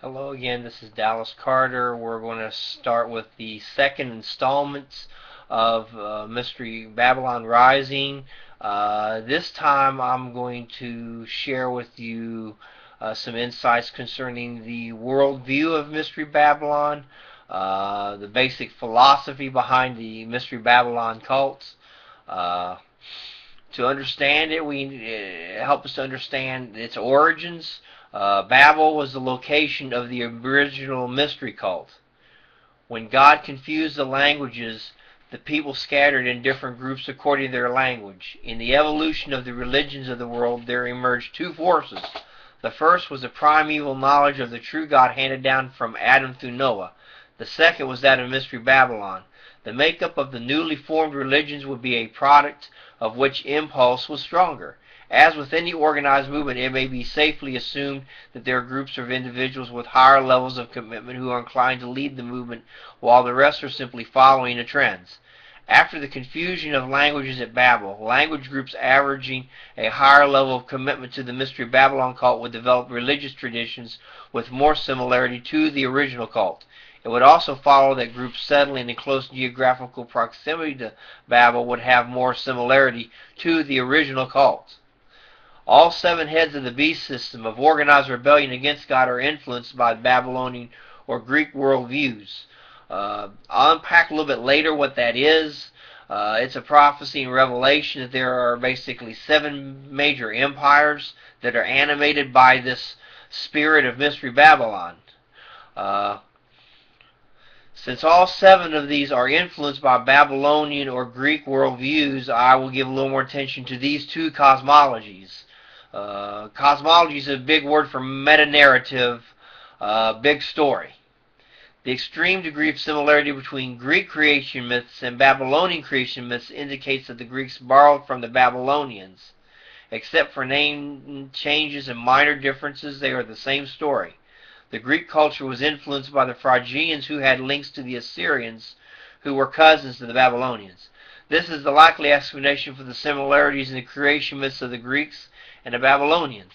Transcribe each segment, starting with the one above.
Hello again, this is Dallas Carter. We're going to start with the second installment of Mystery Babylon Rising. This time I'm going to share with you some insights concerning the worldview of Mystery Babylon, the basic philosophy behind the Mystery Babylon cults. Uh, to understand it, help us to understand its origins. Babel was the location of the original mystery cult. When God confused the languages, the people scattered in different groups according to their language. In the evolution of the religions of the world, there emerged two forces. The first was the primeval knowledge of the true God handed down from Adam through Noah. The second was that of Mystery Babylon. The makeup of the newly formed religions would be a product of which impulse was stronger. As with any organized movement, it may be safely assumed that there are groups of individuals with higher levels of commitment who are inclined to lead the movement, while the rest are simply following the trends. After the confusion of languages at Babel, language groups averaging a higher level of commitment to the Mystery Babylon cult would develop religious traditions with more similarity to the original cult. It would also follow that groups settling in close geographical proximity to Babel would have more similarity to the original cult. All seven heads of the beast system of organized rebellion against God are influenced by Babylonian or Greek worldviews. I'll unpack a little bit later what that is. It's a prophecy in Revelation that there are basically seven major empires that are animated by this spirit of Mystery Babylon. Uh, since all seven of these are influenced by Babylonian or Greek worldviews, I will give a little more attention to these two cosmologies. Cosmology is a big word for meta-narrative, big story. The extreme degree of similarity between Greek creation myths and Babylonian creation myths indicates that the Greeks borrowed from the Babylonians. Except for name changes and minor differences, they are the same story. The Greek culture was influenced by the Phrygians, who had links to the Assyrians, who were cousins to the Babylonians. This is the likely explanation for the similarities in the creation myths of the Greeks and the Babylonians.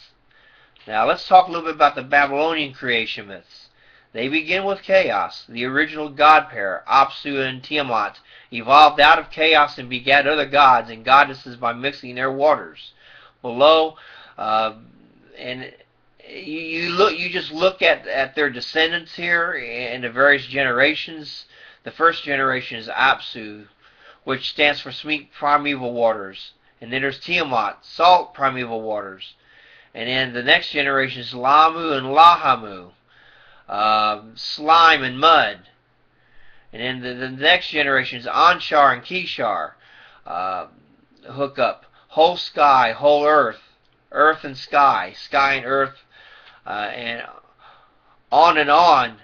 Now let's talk a little bit about the Babylonian creation myths. They begin with chaos. The original god pair, Apsu and Tiamat, evolved out of chaos and begat other gods and goddesses by mixing their waters. Below, and you just look at their descendants here in the various generations. The first generation is Apsu, which stands for sweet primeval waters. And then there's Tiamat, salt primeval waters. And then the next generation is Lamu and Lahamu, slime and mud. And then the next generation is Anshar and Kishar, hook up. Whole sky, whole earth, earth and sky, sky and earth, and on and on.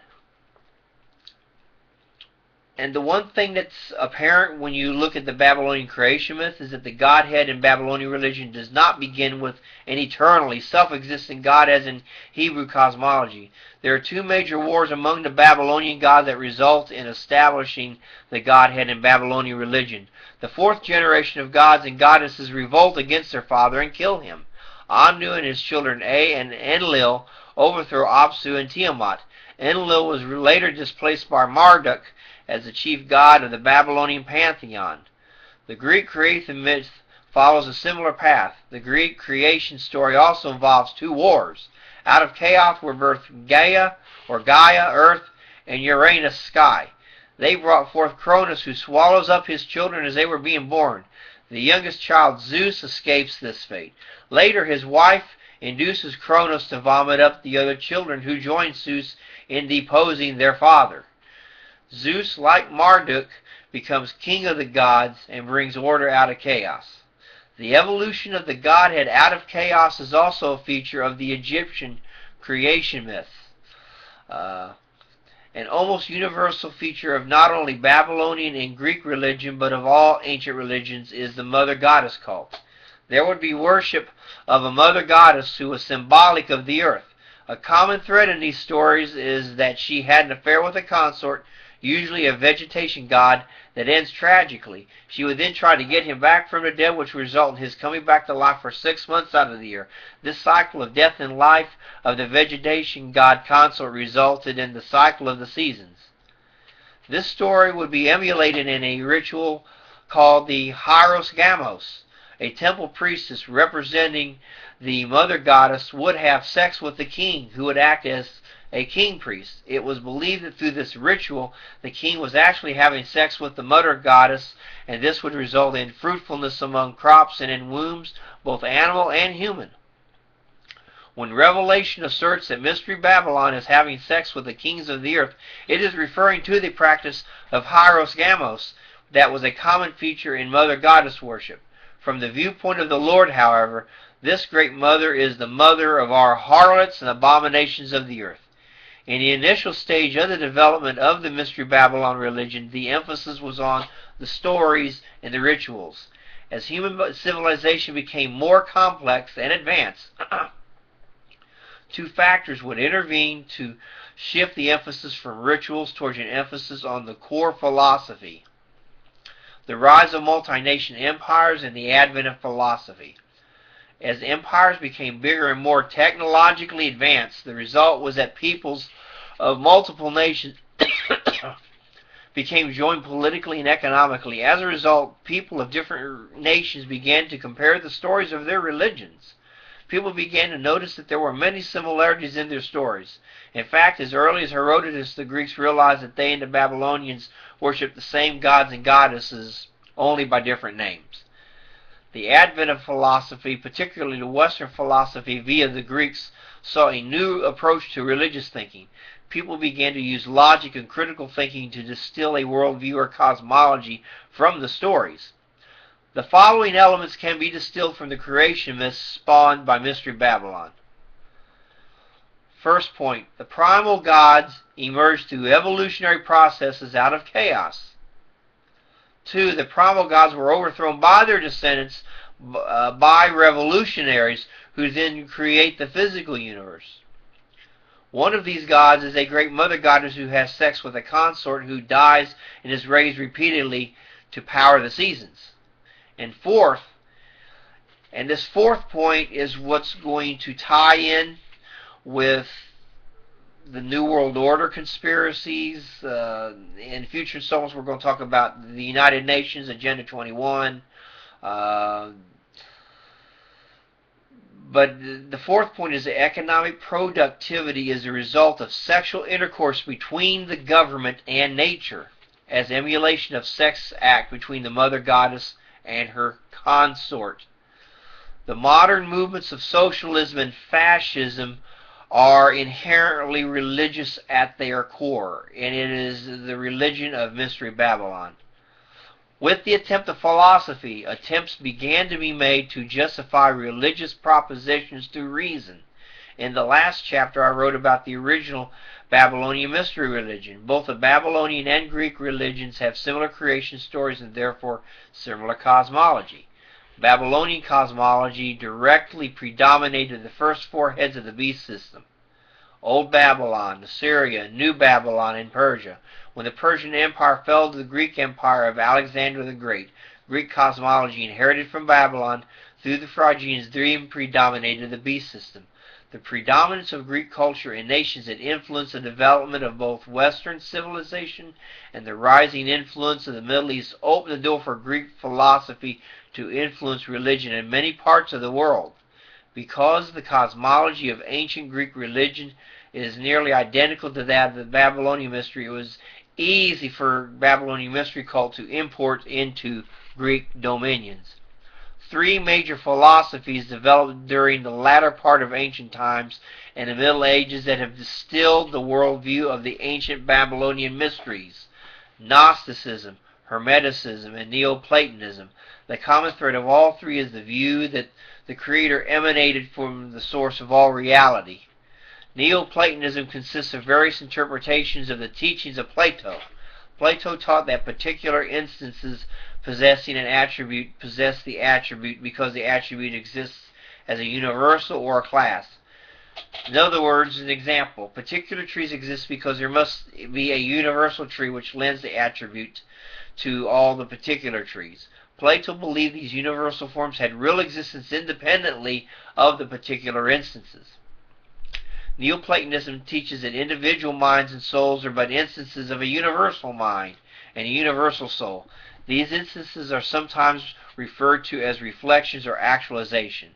And the one thing that's apparent when you look at the Babylonian creation myth is that the Godhead in Babylonian religion does not begin with an eternally self-existent God as in Hebrew cosmology. There are two major wars among the Babylonian gods that result in establishing the Godhead in Babylonian religion. The fourth generation of gods and goddesses revolt against their father and kill him. Anu and his children Ea and Enlil overthrow Apsu and Tiamat. Enlil was later displaced by Marduk as the chief god of the Babylonian pantheon. The Greek creation myth follows a similar path. The Greek creation story also involves two wars. Out of chaos were birthed Gaia, earth, and Uranus, sky. They brought forth Cronus, who swallows up his children as they were being born. The youngest child, Zeus, escapes this fate. Later, his wife induces Cronus to vomit up the other children, who join Zeus in deposing their father. Zeus, like Marduk, becomes king of the gods and brings order out of chaos. The evolution of the Godhead out of chaos is also a feature of the Egyptian creation myth. An almost universal feature of not only Babylonian and Greek religion, but of all ancient religions, is the mother goddess cult. There would be worship of a mother goddess who was symbolic of the earth. A common thread in these stories is that she had an affair with a consort usually a vegetation god that ends tragically. She would then try to get him back from the dead, which would result in his coming back to life for 6 months out of the year. This cycle of death and life of the vegetation god consort resulted in the cycle of the seasons. This story would be emulated in a ritual called the Hieros Gamos. A temple priestess representing the mother goddess would have sex with the king, who would act as a king priest. It was believed that through this ritual, the king was actually having sex with the mother goddess, and this would result in fruitfulness among crops and in wombs, both animal and human. When Revelation asserts that Mystery Babylon is having sex with the kings of the earth, it is referring to the practice of Hieros Gamos that was a common feature in mother goddess worship. From the viewpoint of the Lord, however, this great mother is the mother of our harlots and abominations of the earth. In the initial stage of the development of the Mystery Babylon religion, the emphasis was on the stories and the rituals. As human civilization became more complex and advanced, two factors would intervene to shift the emphasis from rituals towards an emphasis on the core philosophy: the rise of multi-nation empires and the advent of philosophy. As empires became bigger and more technologically advanced, the result was that peoples of multiple nations became joined politically and economically. As a result, people of different nations began to compare the stories of their religions. People began to notice that there were many similarities in their stories. In fact, as early as Herodotus, the Greeks realized that they and the Babylonians worshipped the same gods and goddesses, only by different names. The advent of philosophy, particularly the Western philosophy via the Greeks, saw a new approach to religious thinking. People began to use logic and critical thinking to distill a worldview or cosmology from the stories. The following elements can be distilled from the creation myths spawned by Mystery Babylon. First point, the primal gods emerged through evolutionary processes out of chaos. 2, the primal gods were overthrown by their descendants by revolutionaries who then create the physical universe. One of these gods is a great mother goddess who has sex with a consort who dies and is raised repeatedly to power the seasons. And this fourth point is what's going to tie in with the New World Order conspiracies. In future installments, we're going to talk about the United Nations, Agenda 21. But the fourth point is that economic productivity is a result of sexual intercourse between the government and nature, as emulation of sex act between the mother goddess and her consort. The modern movements of socialism and fascism are inherently religious at their core, and it is the religion of Mystery Babylon. With the attempt of philosophy, attempts began to be made to justify religious propositions through reason. In the last chapter, I wrote about the original Babylonian mystery religion. Both the Babylonian and Greek religions have similar creation stories and therefore similar cosmology. Babylonian cosmology directly predominated the first 4 heads of the beast system: Old Babylon, Assyria, New Babylon, and Persia. When the Persian Empire fell to the Greek Empire of Alexander the Great, Greek cosmology inherited from Babylon through the Phrygians then predominated the beast system. The predominance of Greek culture in nations that influenced the development of both Western civilization and the rising influence of the Middle East opened the door for Greek philosophy to influence religion in many parts of the world. Because the cosmology of ancient Greek religion is nearly identical to that of the Babylonian mystery, it was easy for Babylonian mystery cult to import into Greek dominions. 3 major philosophies developed during the latter part of ancient times and the Middle Ages that have distilled the worldview of the ancient Babylonian mysteries: Gnosticism, Hermeticism, and Neoplatonism. The common thread of all 3 is the view that the Creator emanated from the source of all reality. Neoplatonism consists of various interpretations of the teachings of Plato. Plato taught that particular instances possessing an attribute possess the attribute because the attribute exists as a universal or a class. In other words, an example, particular trees exist because there must be a universal tree which lends the attribute to all the particular trees. Plato believed these universal forms had real existence independently of the particular instances. Neoplatonism teaches that individual minds and souls are but instances of a universal mind and a universal soul. These instances are sometimes referred to as reflections or actualization.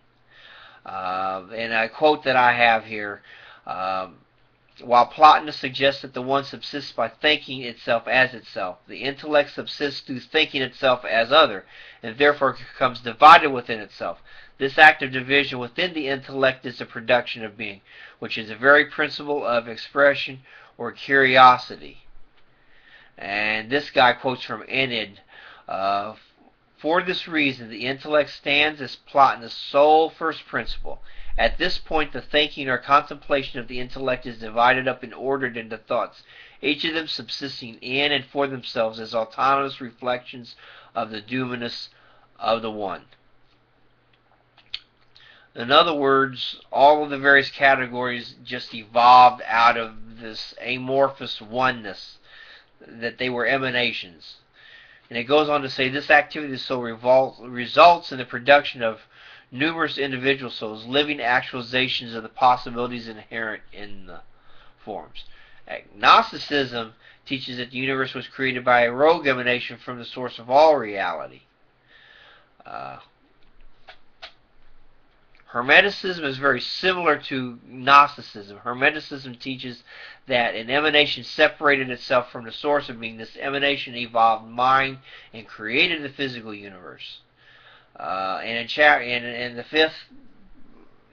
And a quote that I have here, while Plotinus suggests that the one subsists by thinking itself as itself, the intellect subsists through thinking itself as other, and therefore becomes divided within itself. This act of division within the intellect is the production of being, which is the very principle of expression or curiosity. And this guy quotes from Enid. For this reason, the intellect stands as Plotinus' sole first principle. At this point, the thinking or contemplation of the intellect is divided up and ordered into thoughts, each of them subsisting in and for themselves as autonomous reflections of the dominus of the one. In other words, all of the various categories just evolved out of this amorphous oneness, that they were emanations. And it goes on to say this activity so results in the production of numerous individual souls, living actualizations of the possibilities inherent in the forms. Agnosticism teaches that the universe was created by a rogue emanation from the source of all reality. Hermeticism is very similar to Gnosticism. Hermeticism teaches that an emanation separated itself from the source of being. This emanation evolved mind and created the physical universe. And in the fifth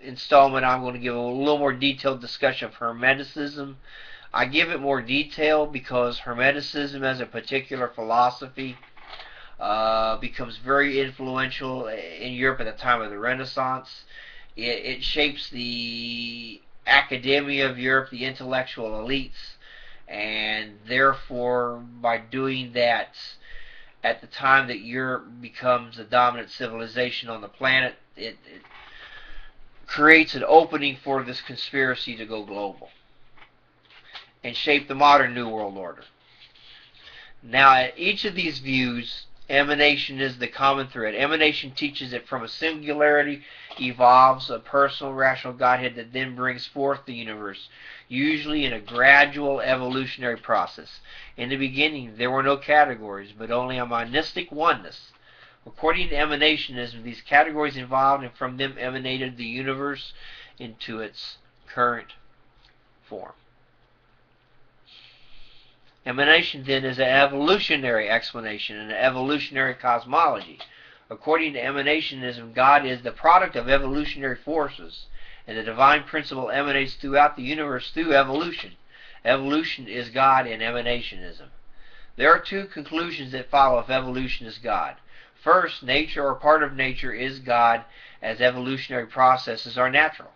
installment, I'm going to give a little more detailed discussion of Hermeticism. I give it more detail because Hermeticism as a particular philosophy becomes very influential in Europe at the time of the Renaissance. It shapes the academia of Europe, the intellectual elites, and therefore, by doing that, at the time that Europe becomes the dominant civilization on the planet, it creates an opening for this conspiracy to go global and shape the modern New World Order. Now, at each of these views, emanation is the common thread. Emanation teaches that from a singularity evolves a personal rational Godhead that then brings forth the universe, usually in a gradual evolutionary process. In the beginning, there were no categories, but only a monistic oneness. According to emanationism, these categories evolved, and from them emanated the universe into its current form. Emanation, then, is an evolutionary explanation, an evolutionary cosmology. According to emanationism, God is the product of evolutionary forces, and the divine principle emanates throughout the universe through evolution. Evolution is God in emanationism. There are two conclusions that follow if evolution is God. First, nature or part of nature is God, as evolutionary processes are natural.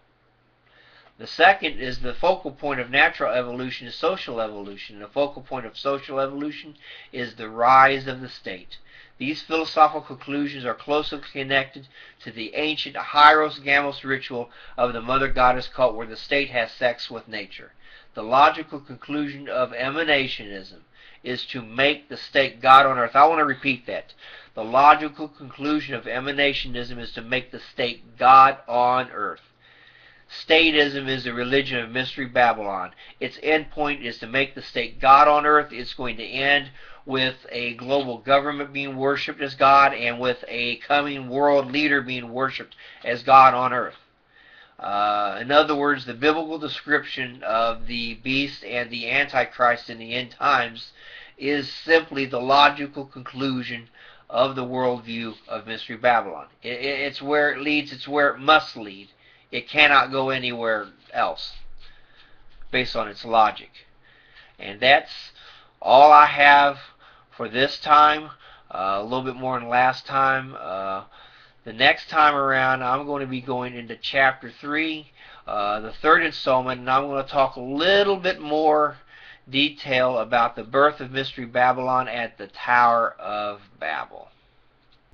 The second is the focal point of natural evolution is social evolution. The focal point of social evolution is the rise of the state. These philosophical conclusions are closely connected to the ancient Hieros Gamos ritual of the mother goddess cult, where the state has sex with nature. The logical conclusion of emanationism is to make the state God on earth. I want to repeat that. The logical conclusion of emanationism is to make the state God on earth. Statism is the religion of Mystery Babylon. Its end point is to make the state God on earth. It's going to end with a global government being worshipped as God, and with a coming world leader being worshipped as God on earth. In other words, the biblical description of the beast and the Antichrist in the end times is simply the logical conclusion of the worldview of Mystery Babylon. It's where it leads. It's where it must lead. It cannot go anywhere else based on its logic. And that's all I have for this time. A little bit more than last time. The next time around, I'm going to be going into Chapter 3, the third installment, and I'm going to talk a little bit more detail about the birth of Mystery Babylon at the Tower of Babel.